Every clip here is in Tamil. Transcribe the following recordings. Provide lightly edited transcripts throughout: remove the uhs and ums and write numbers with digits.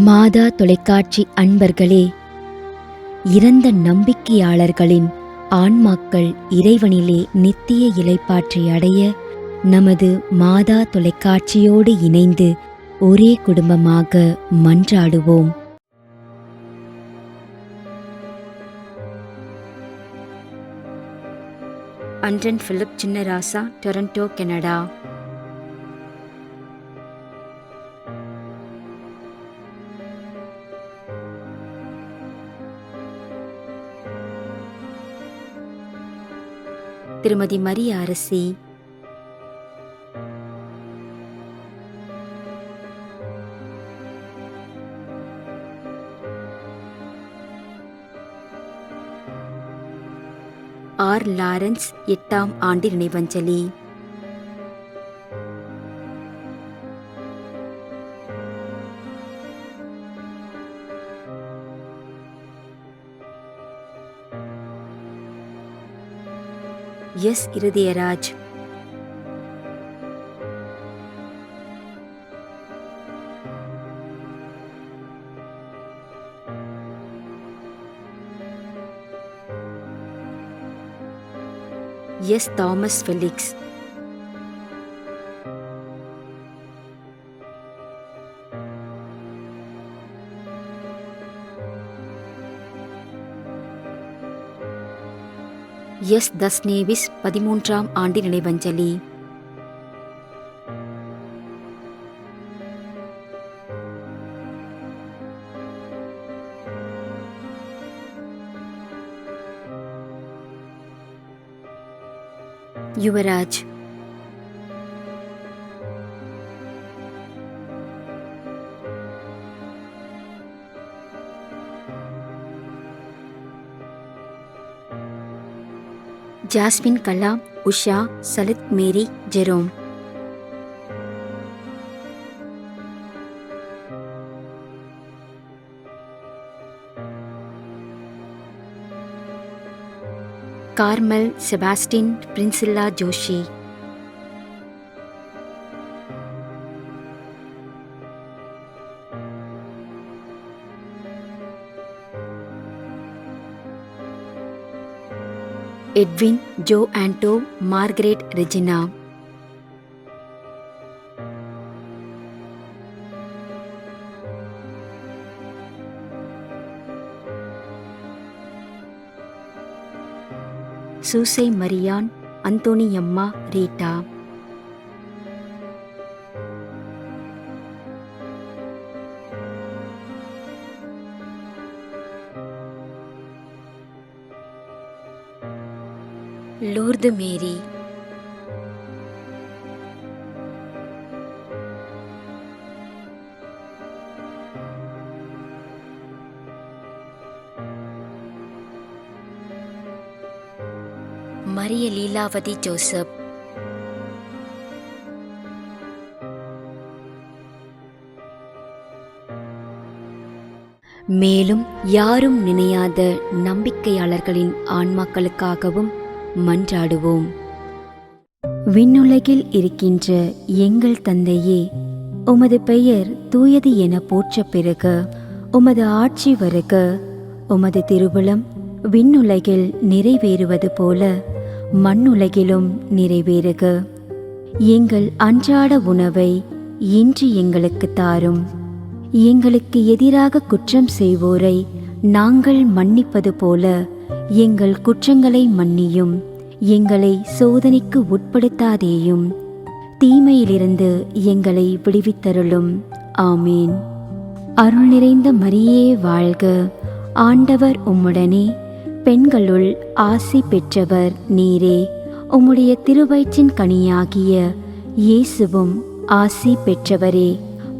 மாதா தொலைக்காட்சி அன்பர்களே, இறந்த நம்பிக்கையாளர்களின் ஆன்மாக்கள் இறைவனிலே நித்திய இளைப்பாற்றி அடைய நமது மாதா தொலைக்காட்சியோடு இணைந்து ஒரே குடும்பமாக மன்றாடுவோம். Anton Philip Chinnarasa, Toronto, Canada. திருமதி மரிய அரசி, ஆர். லாரன்ஸ் 8ஆம் ஆண்டு நினைவஞ்சலி. S. Irudayaraj, S. Thomas Felix, S. தஸ்நேவிஸ் 13ஆம் ஆண்டு நினைவஞ்சலி. Yuvaraj, Jasmine, Kalam, Usha, Salith, Mary, Jerome. Carmel, Sebastian, Priscilla, Joshi. Edwin, Jo Anto, Margaret, Regina. Susai, Mariyan, Anthoniyamma, Rita. Lourdu Mary, Mariya Leelavathi Joseph, மேலும் யாரும் நினையாத நம்பிக்கையாளர்களின் ஆன்மாக்களுக்காகவும் மன்றாடுவோம். விண்ணுலகில் இருக்கின்ற எங்கள் தந்தையே, உமது பெயர் தூயது என போற்ற பெறுக. உமது ஆட்சி வருக. உமது திருவுளம் விண்ணுலகில் நிறைவேறுவது போல மண்ணுலகிலும் நிறைவேறுக. எங்கள் அன்றாட உணவை இன்று எங்களுக்கு தாரும். எங்களுக்கு எதிராக குற்றம் செய்வோரை நாங்கள் மன்னிப்பது போல எங்கள் குற்றங்களை மன்னியும். எங்களை சோதனைக்கு உட்படுத்தாதேயும், தீமையிலிருந்து எங்களை விடுவித்தருளும். ஆமீன். அருள் நிறைந்த மரியே வாழ்க, ஆண்டவர் உம்முடனே, பெண்களுள் ஆசி பெற்றவர் நீரே. உம்முடைய திருவயிற்றின் கனியாகிய இயேசுவும் ஆசி பெற்றவரே.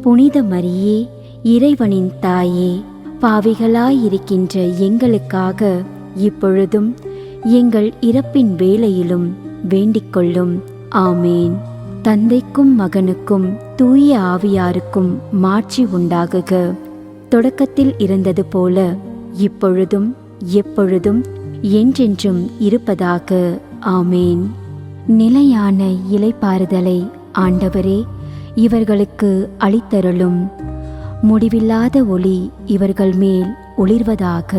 புனித மரியே, இறைவனின் தாயே, பாவிகளாயிருக்கின்ற எங்களுக்காக இப்பொழுதும் எங்கள் இறப்பின் வேளையிலும் வேண்டிக்கொள்ளும். ஆமேன். தந்தைக்கும் மகனுக்கும் தூய ஆவியாருக்கும் மாட்சி உண்டாகுக. தொடக்கத்தில் இருந்தது போல இப்பொழுதும் எப்பொழுதும் என்றென்றும் இருப்பதாக. ஆமேன். நிலையான இளைப்பாறுதலை ஆண்டவரே இவர்களுக்கு அளித்தருளும். முடிவில்லாத ஒளி இவர்கள் மேல் ஒளிர்வதாக.